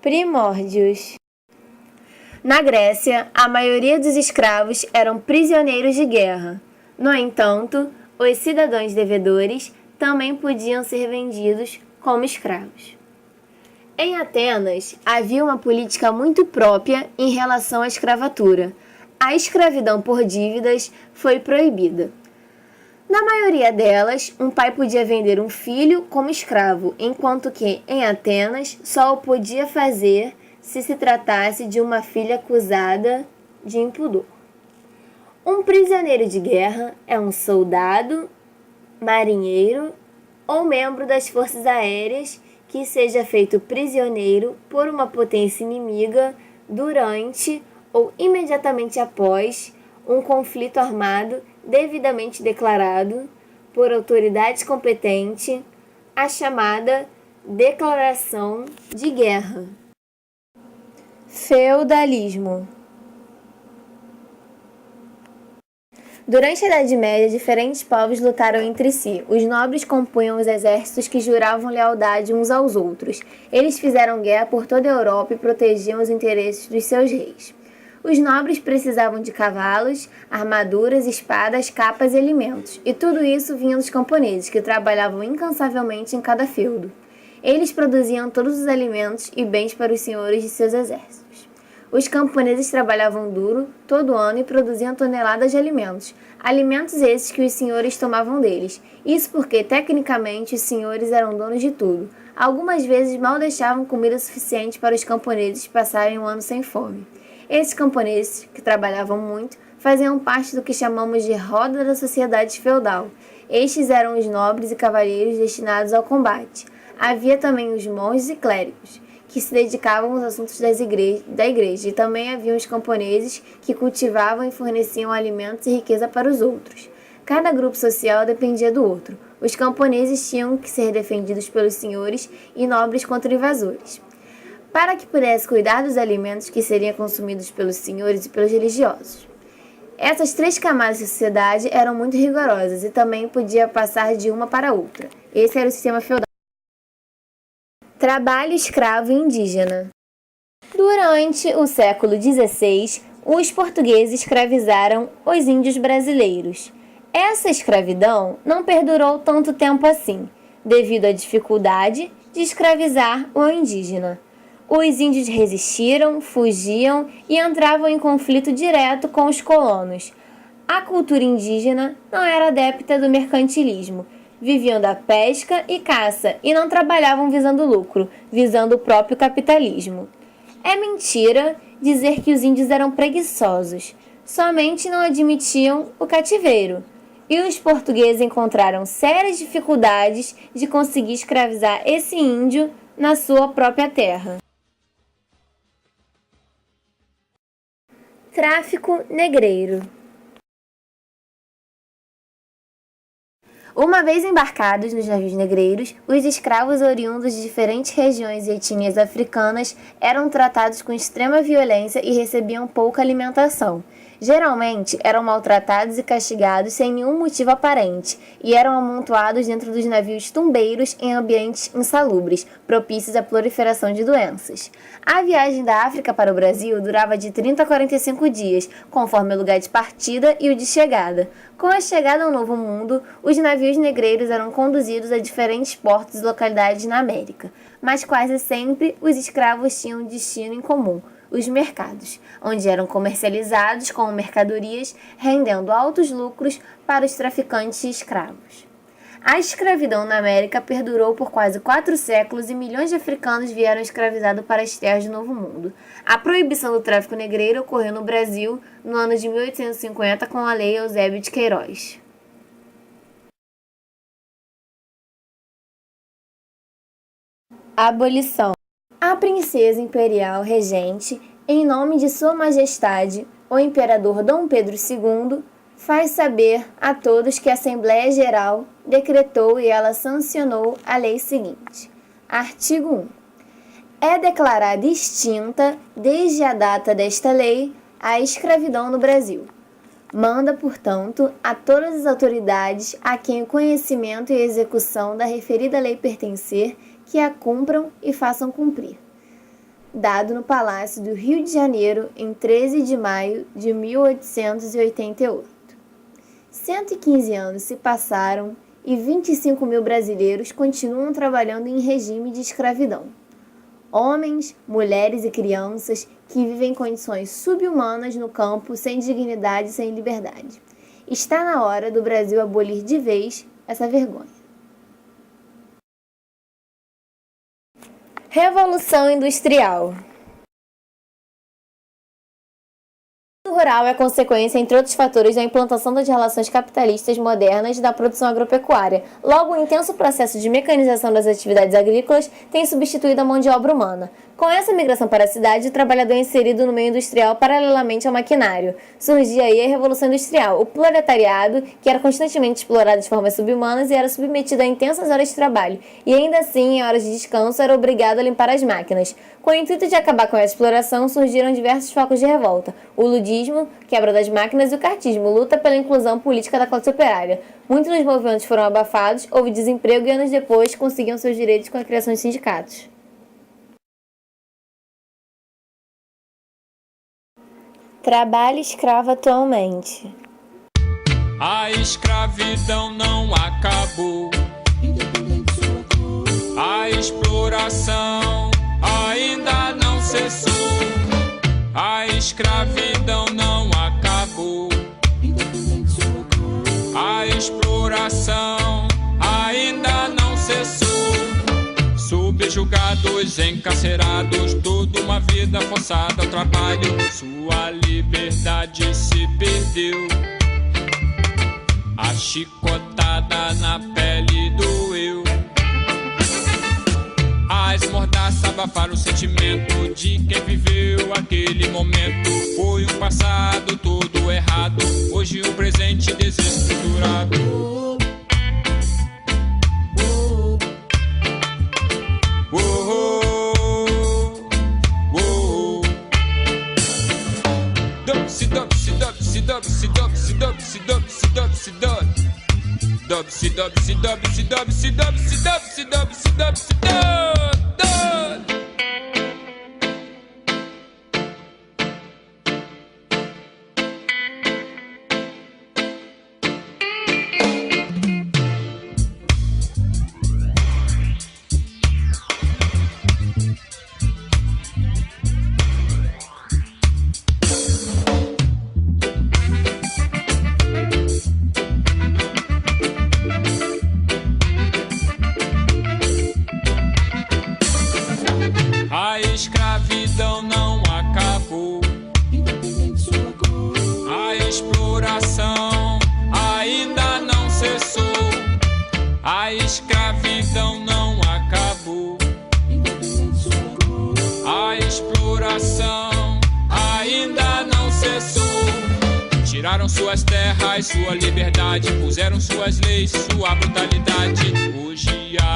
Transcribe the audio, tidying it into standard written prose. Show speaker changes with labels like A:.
A: Primórdios. Na Grécia, a maioria dos escravos eram prisioneiros de guerra. No entanto, os cidadãos devedores também podiam ser vendidos como escravos. Em Atenas, havia uma política muito própria em relação à escravatura. A escravidão por dívidas foi proibida. Na maioria delas, um pai podia vender um filho como escravo, enquanto que, em Atenas, só o podia fazer se se tratasse de uma filha acusada de impudor. Um prisioneiro de guerra é um soldado, marinheiro ou membro das forças aéreas que seja feito prisioneiro por uma potência inimiga durante ou imediatamente após um conflito armado devidamente declarado por autoridade competente, a chamada declaração de guerra. Feudalismo. Durante a Idade Média, diferentes povos lutaram entre si. Os nobres compunham os exércitos que juravam lealdade uns aos outros. Eles fizeram guerra por toda a Europa e protegiam os interesses dos seus reis. Os nobres precisavam de cavalos, armaduras, espadas, capas e alimentos, e tudo isso vinha dos camponeses, que trabalhavam incansavelmente em cada feudo. Eles produziam todos os alimentos e bens para os senhores de seus exércitos. Os camponeses trabalhavam duro todo ano e produziam toneladas de alimentos. Alimentos esses que os senhores tomavam deles. Isso porque, tecnicamente, os senhores eram donos de tudo. Algumas vezes mal deixavam comida suficiente para os camponeses passarem um ano sem fome. Esses camponeses, que trabalhavam muito, faziam parte do que chamamos de roda da sociedade feudal. Estes eram os nobres e cavalheiros destinados ao combate. Havia também os monges e clérigos, que se dedicavam aos assuntos da igreja, e também haviam os camponeses que cultivavam e forneciam alimentos e riqueza para os outros. Cada grupo social dependia do outro. Os camponeses tinham que ser defendidos pelos senhores e nobres contra invasores, para que pudesse cuidar dos alimentos que seriam consumidos pelos senhores e pelos religiosos. Essas três camadas da sociedade eram muito rigorosas e também podia passar de uma para outra. Esse era o sistema feudal. Trabalho escravo indígena. Durante o século XVI, os portugueses escravizaram os índios brasileiros. Essa escravidão não perdurou tanto tempo assim, devido à dificuldade de escravizar o indígena. Os índios resistiram, fugiam e entravam em conflito direto com os colonos. A cultura indígena não era adepta do mercantilismo. Viviam da pesca e caça e não trabalhavam visando lucro, visando o próprio capitalismo. É mentira dizer que os índios eram preguiçosos, somente não admitiam o cativeiro. E os portugueses encontraram sérias dificuldades de conseguir escravizar esse índio na sua própria terra. Tráfico negreiro. Uma vez embarcados nos navios negreiros, os escravos oriundos de diferentes regiões e etnias africanas eram tratados com extrema violência e recebiam pouca alimentação. Geralmente, eram maltratados e castigados sem nenhum motivo aparente e eram amontoados dentro dos navios tumbeiros em ambientes insalubres, propícios à proliferação de doenças. A viagem da África para o Brasil durava de 30 a 45 dias, conforme o lugar de partida e o de chegada. Com a chegada ao Novo Mundo, os navios negreiros eram conduzidos a diferentes portos e localidades na América, mas quase sempre os escravos tinham um destino em comum: os mercados, onde eram comercializados como mercadorias, rendendo altos lucros para os traficantes de escravos. A escravidão na América perdurou por quase 4 séculos e milhões de africanos vieram escravizados para as terras do Novo Mundo. A proibição do tráfico negreiro ocorreu no Brasil no ano de 1850 com a Lei Eusébio de Queiroz. Abolição. A princesa imperial regente, em nome de Sua Majestade, o Imperador Dom Pedro II, faz saber a todos que a Assembleia Geral decretou e ela sancionou a lei seguinte. Artigo 1. É declarada extinta, desde a data desta lei, a escravidão no Brasil. Manda, portanto, a todas as autoridades a quem o conhecimento e execução da referida lei pertencer, que a cumpram e façam cumprir. dado no Palácio do Rio de Janeiro em 13 de maio de 1888. 115 anos se passaram e 25 mil brasileiros continuam trabalhando em regime de escravidão. Homens, mulheres e crianças que vivem em condições subhumanas no campo, sem dignidade e sem liberdade. Está na hora do Brasil abolir de vez essa vergonha. Revolução Industrial. O mundo rural é consequência, entre outros fatores, da implantação das relações capitalistas modernas da produção agropecuária. Logo, o intenso processo de mecanização das atividades agrícolas tem substituído a mão de obra humana. Com essa migração para a cidade, o trabalhador é inserido no meio industrial paralelamente ao maquinário. Surgia aí a Revolução Industrial, o proletariado, que era constantemente explorado de formas subhumanas e era submetido a intensas horas de trabalho, e ainda assim, em horas de descanso, era obrigado a limpar as máquinas. Com o intuito de acabar com essa exploração, surgiram diversos focos de revolta: o ludismo, quebra das máquinas, e o cartismo, luta pela inclusão política da classe operária. Muitos dos movimentos foram abafados, houve desemprego e anos depois conseguiam seus direitos com a criação de sindicatos. Trabalho escravo atualmente.
B: A escravidão não acabou. A exploração ainda não cessou. A escravidão não acabou. A exploração ainda não cessou. Subjugados, encarcerados, toda uma vida forçada ao trabalho. Sua liberdade se perdeu. A chicotada na pele doeu. A esmordaça abafaram o sentimento de quem viveu aquele momento. Foi um passado todo errado, hoje um presente desestruturado. A escravidão não acabou. A exploração ainda não cessou. A escravidão não acabou. A exploração ainda não cessou. Tiraram suas terras, sua liberdade, puseram suas leis, sua brutalidade. Hoje a